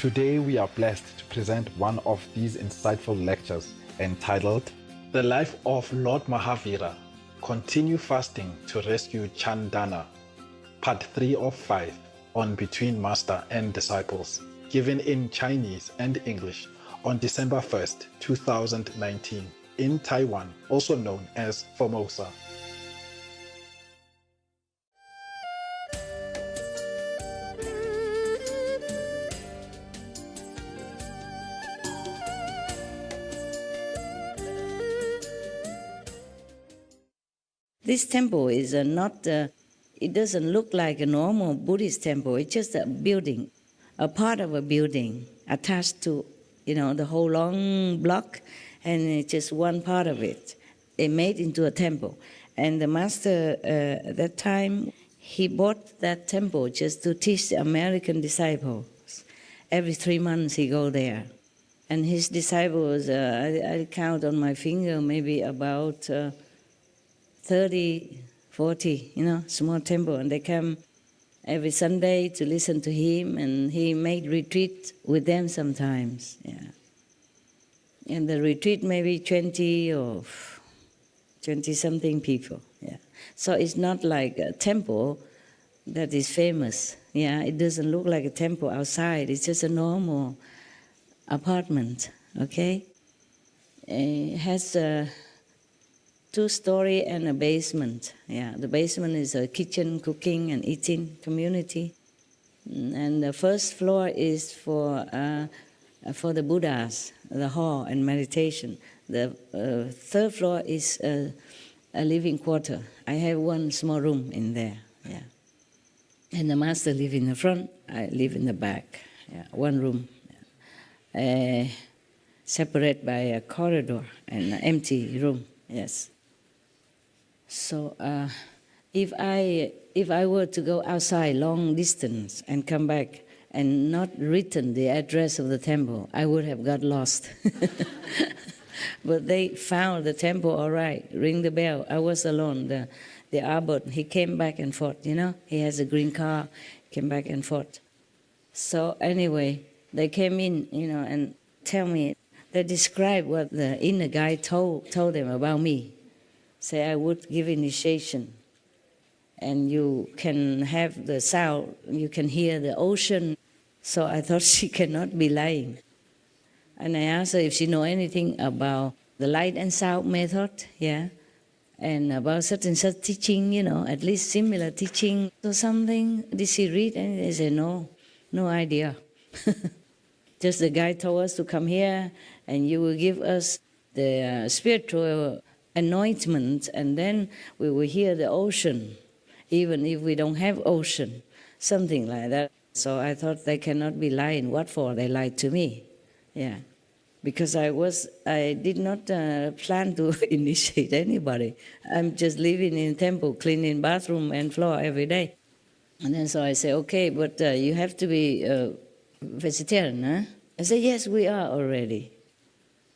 Today we are blessed to present one of these insightful lectures entitled The Life of Lord Mahavira, Continue Fasting to Rescue Chandana, Part 3 of 5 on Between Master and Disciples, given in Chinese and English on December 1st, 2019 in Taiwan, also known as Formosa. This temple is it doesn't look like a normal Buddhist temple. It's just a building, a part of a building attached to, the whole long block, and it's just one part of it. They made into a temple. And the master, at that time, he bought that temple just to teach the American disciples. Every 3 months he go there. And his disciples, I count on my finger, maybe about 30, 40, small temple. And they come every Sunday to listen to him, and he made retreat with them sometimes. Yeah. And the retreat maybe 20 or 20-something people. Yeah. So it's not like a temple that is famous. Yeah, it doesn't look like a temple outside. It's just a normal apartment, okay? It has a 2-story and a basement. Yeah, the basement is a kitchen, cooking and eating community. And the first floor is for the Buddhas, the hall and meditation. The third floor is a living quarter. I have one small room in there. Yeah, and the master live in the front. I live in the back. Yeah, one room, separated by a corridor and an empty room. Yes. So if I were to go outside long distance and come back and not written the address of the temple, I would have got lost. But they found the temple all right. Ring the bell. I was alone. The abbot, he came back and forth. He has a green car. Came back and forth. So anyway, they came in, and tell me. They described what the inner guide told them about me. Say I would give initiation, and you can have the sound, you can hear the ocean. So I thought she cannot be lying. And I asked her if she know anything about the light and sound method, yeah, and about such and such teaching, at least similar teaching or something. Did she read? And they said, no idea. Just the guide told us to come here, and you will give us the spiritual anointment, and then we will hear the ocean, even if we don't have ocean, something like that. So I thought they cannot be lying. What for? They lied to me. Yeah, because I did not plan to initiate anybody. I'm just living in temple, cleaning bathroom and floor every day. And then so I say, okay, but you have to be vegetarian, huh? I say, yes, we are already.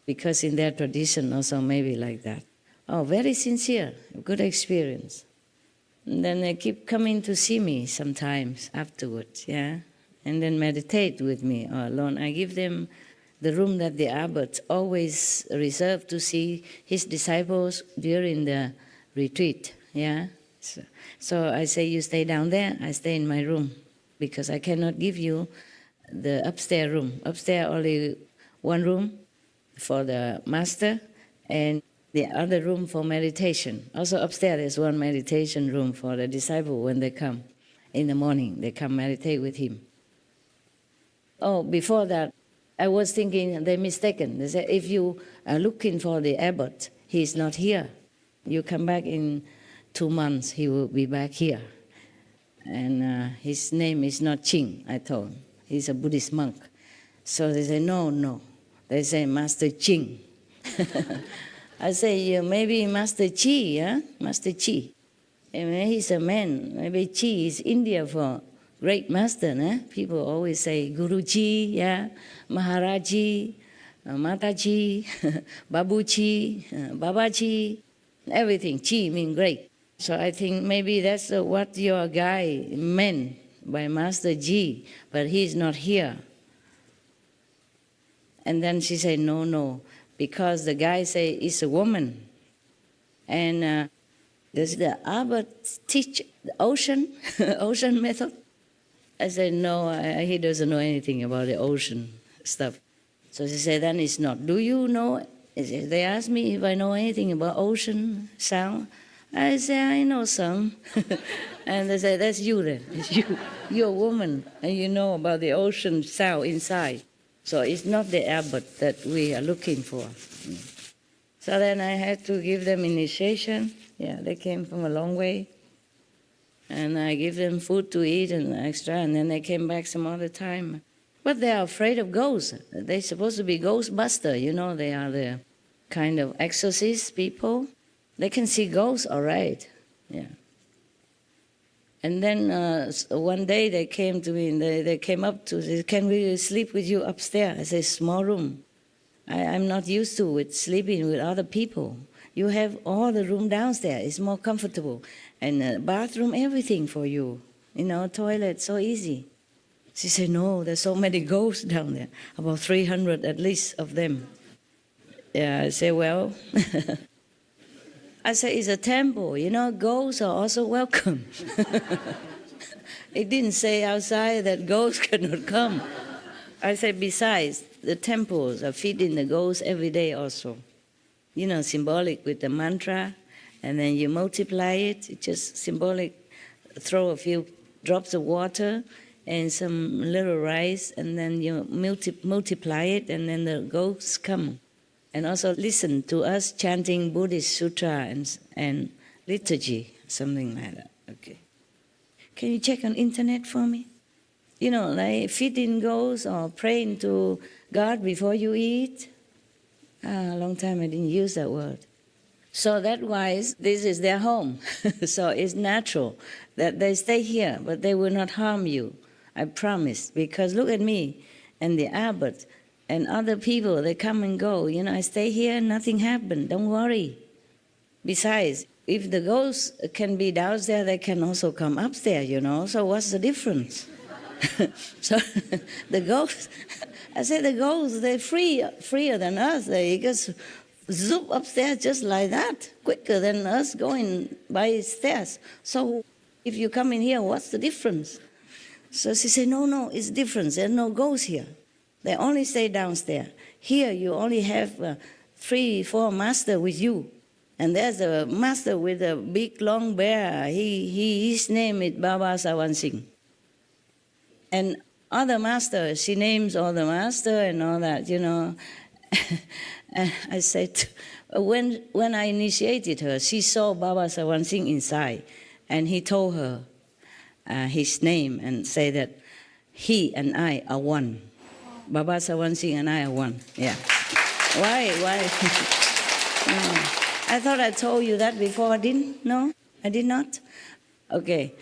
Because in their tradition also maybe like that. Oh, very sincere, good experience. And then they keep coming to see me sometimes afterwards, yeah? And then meditate with me or alone. I give them the room that the abbot always reserved to see his disciples during the retreat, yeah? So I say, you stay down there, I stay in my room, because I cannot give you the upstairs room. Upstairs only one room for the master, and the other room for meditation. Also upstairs there's one meditation room for the disciple when they come in the morning. They come meditate with him. Oh, before that, I was thinking they're mistaken. They said, if you are looking for the abbot, he's not here. You come back in 2 months, he will be back here. And his name is not Ching, I told him. He's a Buddhist monk. So they say, no. They say, Master Ching. I say, maybe Master Chi, yeah? Master Chi. And he's a man. Maybe Chi is India for great master, nah? People always say Guruji, yeah? Maharaji, Mataji, Babuji, Babaji, everything. Chi means great. So I think maybe that's what your guy meant by Master Ji, but he's not here. And then she said, no, because the guy say it's a woman. And does the abbot teach the ocean method? I said, no, he doesn't know anything about the ocean stuff. So she said, then it's not. Do you know? They asked me if I know anything about ocean sound. I said, I know some. And they said, that's you then. It's you. You're a woman, and you know about the ocean sound inside. So it's not the abbot that we are looking for. So then I had to give them initiation. Yeah, they came from a long way. And I give them food to eat and extra, and then they came back some other time. But they are afraid of ghosts. They're supposed to be ghostbusters, you know. They are the kind of exorcist people. They can see ghosts, all right. Yeah. And then one day they came to me and they came up to say, can we sleep with you upstairs? I said, small room. I'm not used to with sleeping with other people. You have all the room downstairs. It's more comfortable. And bathroom, everything for you. You know, toilet, so easy. She said, no, there's so many ghosts down there. About 300 at least of them. Yeah, I said, well... I said, it's a temple. You know, ghosts are also welcome. It didn't say outside that ghosts cannot come. I said, besides, the temples are feeding the ghosts every day also. You know, symbolic with the mantra, and then you multiply it. It's just symbolic. Throw a few drops of water and some little rice, and then you multiply it, and then the ghosts come. And also listen to us chanting Buddhist sutra and liturgy, something like that. Okay. Can you check on internet for me? You know, like feeding ghosts or praying to God before you eat. A long time I didn't use that word. So that wise, this is their home. So it's natural that they stay here, but they will not harm you. I promise. Because look at me and the abbot. And other people, they come and go. You know, I stay here, nothing happened. Don't worry. Besides, if the ghosts can be downstairs, they can also come upstairs, you know. So what's the difference? So the ghosts, I said the ghosts, they're freer than us. They just zoop upstairs just like that, quicker than us going by stairs. So if you come in here, what's the difference? So she said, no, it's different. There's no ghosts here. They only stay downstairs. Here you only have 3-4 masters with you. And there's a master with a big long bear. His name is Baba Sawan Singh. And other master, she names all the master and all that, you know. And I said, when I initiated her, she saw Baba Sawan Singh inside. And he told her his name and said that he and I are one. Baba Sawan Singh and I are one. Yeah. Why? I thought I told you that before. I didn't? No? I did not? Okay.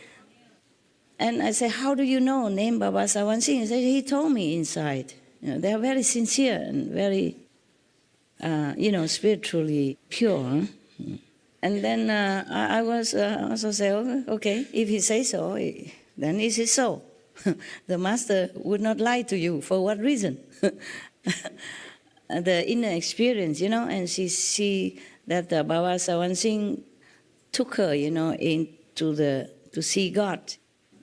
And I said, how do you know name Baba Sawan Singh? He said, he told me inside. You know, they are very sincere and very, spiritually pure. Huh? And then I was also say, okay, if he says so, then it is so. The master would not lie to you. For what reason? The inner experience, you know, and she see that Baba Sawan Singh took her, you know, to see God,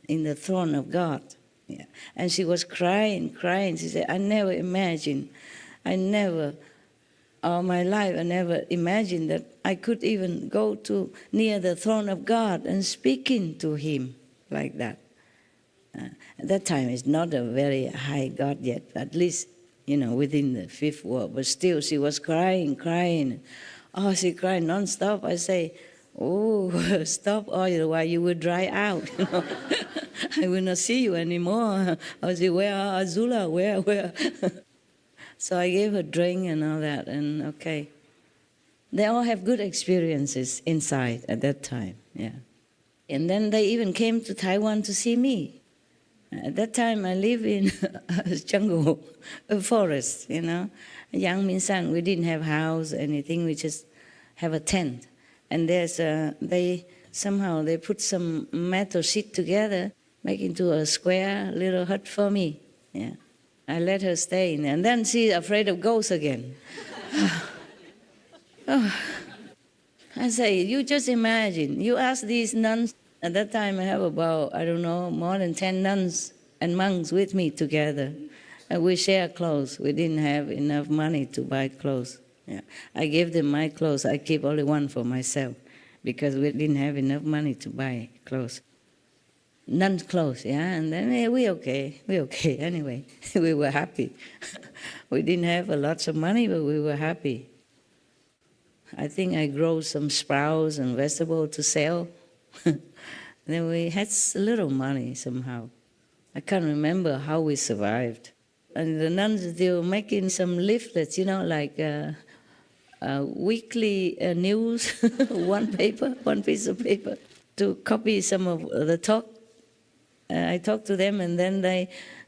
in the throne of God. Yeah. And she was crying. She said, I never imagined, all my life, I never imagined that I could even go to near the throne of God and speaking to him like that. At that time, it's not a very high God yet, at least, you know, within the 5th world. But still, she was crying. Oh, she cried non-stop. I say, oh, stop oil while you will dry out. You know? I will not see you anymore. I say, where are Azula? Where? So I gave her drink and all that, and okay. They all have good experiences inside at that time, yeah. And then they even came to Taiwan to see me. At that time, I live in a jungle, a forest, you know. Yang Min San, we didn't have house, anything. We just have a tent. And there's they put some metal sheet together, make into a square little hut for me. Yeah, I let her stay in there. And then she's afraid of ghosts again. Oh. I say, you just imagine. You ask these nuns. At that time, I have about, I don't know, more than 10 nuns and monks with me together. And we share clothes. We didn't have enough money to buy clothes. Yeah. I gave them my clothes. I keep only one for myself because we didn't have enough money to buy clothes. Nuns' clothes, yeah. And then we okay anyway. We were happy. We didn't have a lot of money, but we were happy. I think I grow some sprouts and vegetables to sell. Then we had a little money somehow. I can't remember how we survived. And the nuns, they were making some leaflets, like weekly news, one piece of paper, to copy some of the talk. I talked to them, and then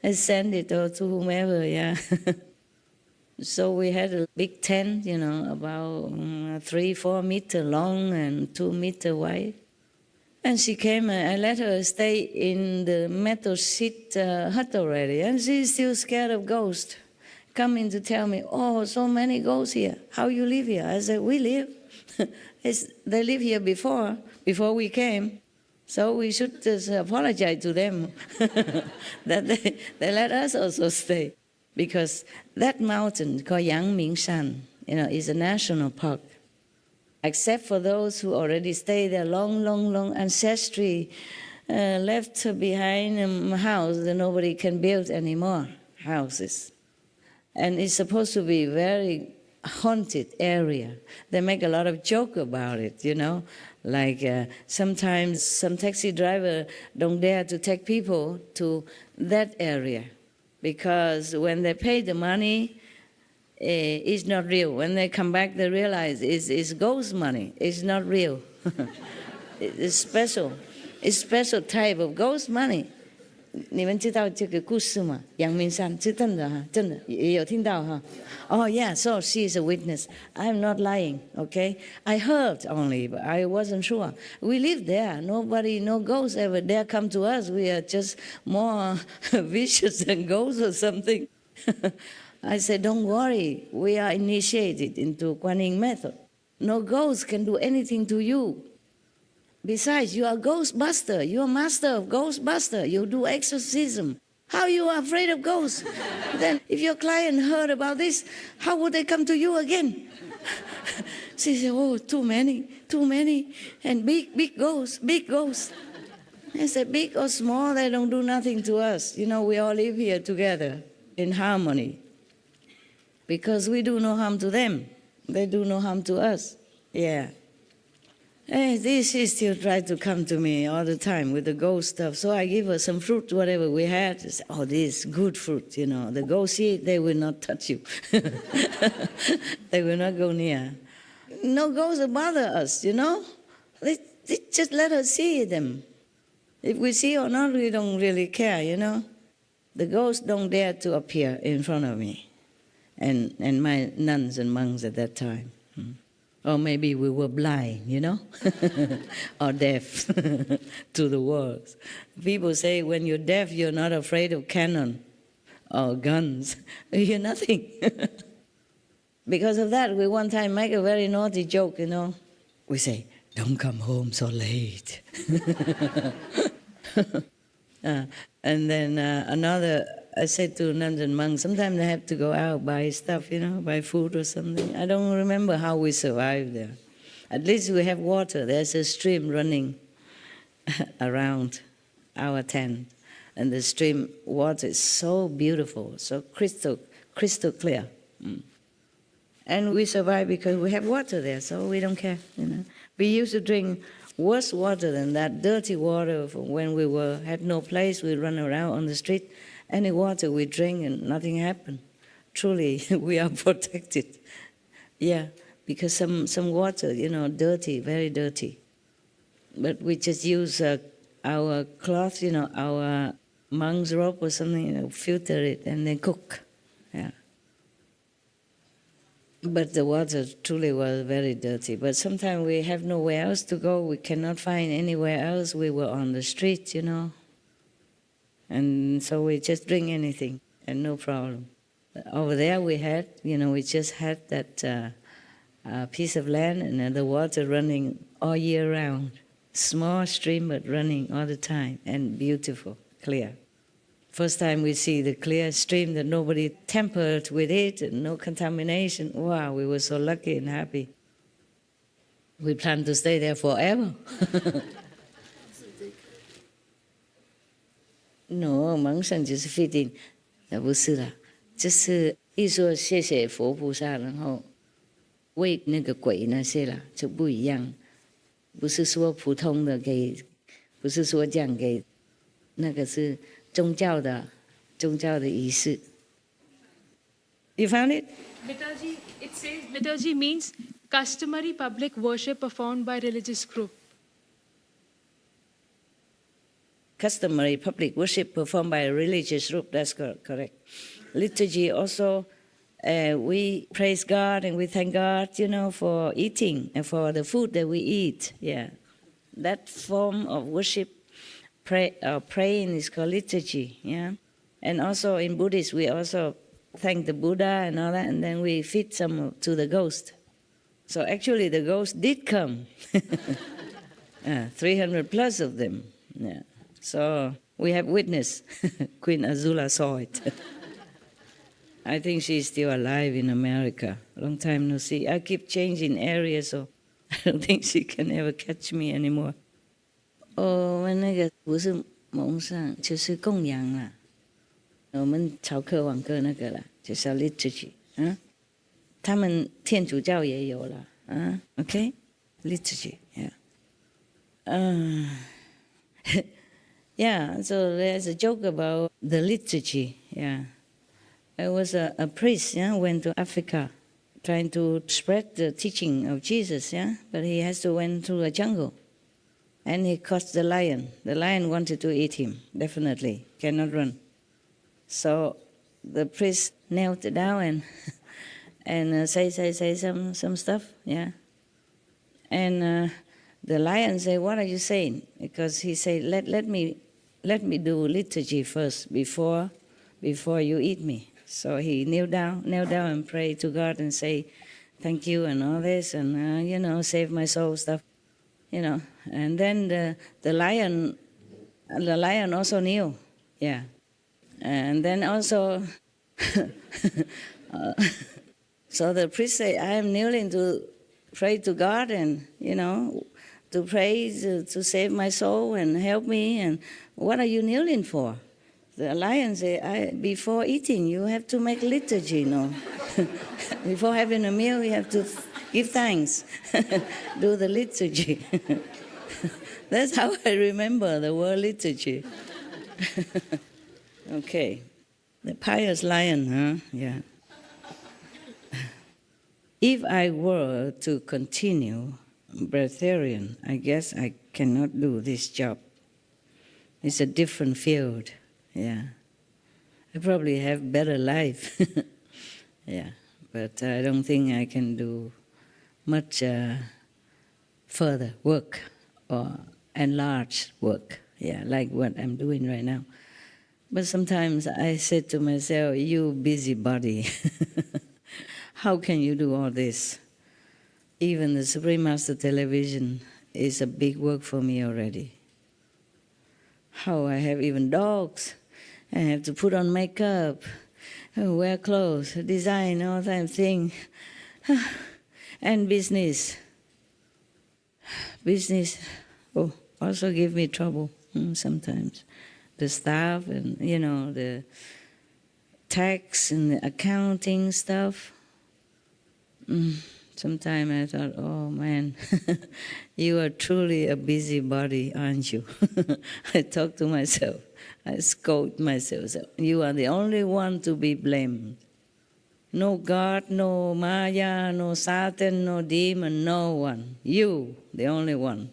I send it to whomever, yeah. So we had a big tent, about 3-4 meters long and 2 meters wide. And she came, and I let her stay in the metal sheet hut already, and she's still scared of ghosts. Coming to tell me, oh, so many ghosts here. How you live here? I said, we live. They lived here before we came. So we should just apologize to them that they let us also stay. Because that mountain called Yangmingshan, is a national park. Except for those who already stay there, long ancestry left behind a house that nobody can build any more houses. And it's supposed to be a very haunted area. They make a lot of joke about it, Like sometimes some taxi driver don't dare to take people to that area because when they pay the money, it's not real. When they come back, they realize it's ghost money. It's not real. It's special. It's special type of ghost money. 你们知道这个故事吗？阳明山是真的哈，真的也有听到哈。Oh yeah, so she is a witness. I'm not lying, okay? I heard only, but I wasn't sure. We live there. Nobody, no ghosts ever dare come to us. We are just more vicious than ghosts or something. I said, don't worry. We are initiated into Kuan Yin method. No ghost can do anything to you. Besides, you are a ghostbuster. You are master of ghostbuster. You do exorcism. How you are afraid of ghosts? Then if your client heard about this, how would they come to you again? She said, oh, too many. And big ghosts. I said, big or small, they don't do nothing to us. We all live here together in harmony. Because we do no harm to them. They do no harm to us. Yeah. Hey, she still tried to come to me all the time with the ghost stuff. So I give her some fruit, whatever we had. I said, oh, this good fruit, The ghosts eat, they will not touch you. They will not go near. No ghosts will bother us, They just let us see them. If we see or not, we don't really care, The ghosts don't dare to appear in front of me and my nuns and monks at that time. Or maybe we were blind, or deaf to the words. People say when you're deaf, you're not afraid of cannon or guns. You're nothing. Because of that, we one time make a very naughty joke, We say, don't come home so late. And then I said to nuns and monks, sometimes they have to go out, buy stuff, buy food or something. I don't remember how we survived there. At least we have water. There's a stream running around our tent. And the stream water is so beautiful, so crystal clear. And we survive because we have water there, so we don't care, We used to drink worse water than that, dirty water. When we had no place, we run around on the street. Any water we drink and nothing happened. Truly, we are protected. Yeah, because some water, dirty, very dirty. But we just use our cloth, our monk's robe or something, filter it and then cook. Yeah. But the water truly was very dirty. But sometimes we have nowhere else to go. We cannot find anywhere else. We were on the street, And so we just drink anything. and no problem. Over there we had, we just had that piece of land and the water running all year round. Small stream but running all the time and beautiful, clear. First time we see the clear stream that nobody tampered with it and no contamination. Wow, we were so lucky and happy. We plan to stay there forever. No, 蒙神就是 fitting， 不是啦，就是一说谢谢佛菩萨，然后为那个鬼那些啦就不一样，不是说普通的给，不是说这样给，那个是宗教的仪式。You found it? Liturgy, it says liturgy means customary public worship performed by religious group. Customary public worship performed by a religious group, that's correct. Liturgy also, we praise God and we thank God, for eating and for the food that we eat. Yeah, that form of worship, praying is called liturgy. Yeah, and also in Buddhist we also thank the Buddha and all that, and then we feed some to the ghost. So actually the ghost did come, 300 plus of them. Yeah. So we have witness. Queen Azula saw it. I think she's still alive in America. Long time no see. I keep changing areas, so I don't think she can ever catch me anymore. 我们那个不是蒙上，就是供养啦。我们朝课晚课那个啦，就是 liturgy。他们天主教也有了。OK， liturgy， yeah。Yeah, so there's a joke about the liturgy. Yeah, there was a priest. Yeah, went to Africa, trying to spread the teaching of Jesus. Yeah, but he has to went through a jungle, and he caught the lion. The lion wanted to eat him. Definitely cannot run. So the priest knelt down and say some stuff. Yeah, and the lion said, "What are you saying?" Because he said, "Let me do liturgy first before you eat me." So he kneel down and pray to God and say, "Thank you" and all this, and save my soul stuff, And then the lion also kneel, yeah, and then also, so the priest say, "I am kneeling to pray to God and to pray to save my soul and help me, and what are you kneeling for?" The lion said, before eating, you have to make liturgy, Before having a meal, you have to give thanks, do the liturgy. That's how I remember the word liturgy. Okay. The pious lion, huh? Yeah. If I were to continue breatharian, I guess I cannot do this job. It's a different field, yeah. I probably have better life, yeah. But I don't think I can do much further work or enlarged work, yeah, like what I'm doing right now. But sometimes I said to myself, "You busybody, how can you do all this? Even the Supreme Master Television is a big work for me already. How I have even dogs. I have to put on makeup, wear clothes, design, all that thing. And business. Business also give me trouble sometimes. The staff and, the tax and the accounting stuff. Sometimes I thought, oh man, you are truly a busybody, aren't you? I talk to myself. I scold myself. So, you are the only one to be blamed. No God, no Maya, no Satan, no demon, no one. You, the only one.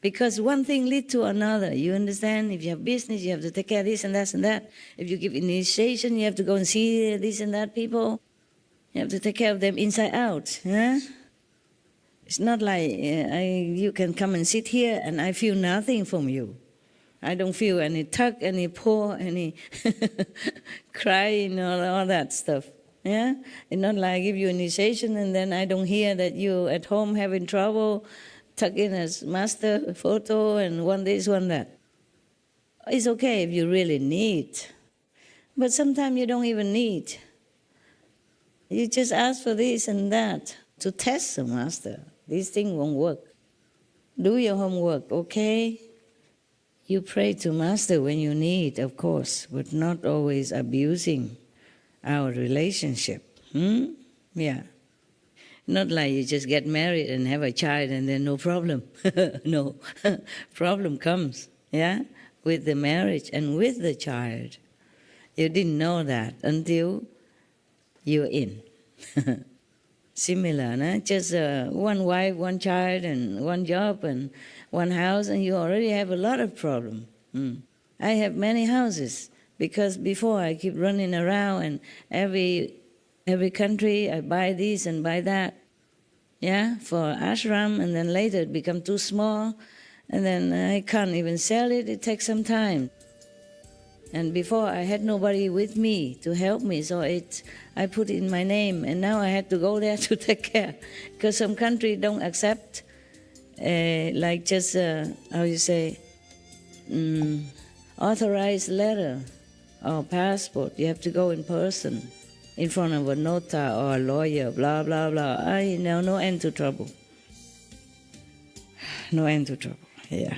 Because one thing leads to another. You understand? If you have business, you have to take care of this and that and that. If you give initiation, you have to go and see this and that people. You have to take care of them inside out. Huh? It's not like you can come and sit here and I feel nothing from you. I don't feel any tug, any pull, any crying, all that stuff. Yeah? It's not like I give you initiation and then I don't hear that you at home having trouble, tuck in as master photo and one this, one that. It's okay if you really need. But sometimes you don't even need. You just ask for this and that to test the master. These things won't work. Do your homework, okay? You pray to master when you need, of course, but not always abusing our relationship. Yeah. Not like you just get married and have a child and then no problem. No. Problem comes, yeah, with the marriage and with the child. You didn't know that until you're in. Similar, no? Just one wife, one child, and one job, and one house, and you already have a lot of problems. I have many houses, because before I keep running around, and every country I buy this and buy that, yeah, for ashram, and then later it become too small, and then I can't even sell it. It takes some time. And before I had nobody with me to help me, so I put it in my name, and now I had to go there to take care, because some country don't accept, like just how you say, authorized letter or passport. You have to go in person, in front of a nota or a lawyer, blah blah blah. No end to trouble. No end to trouble. Yeah.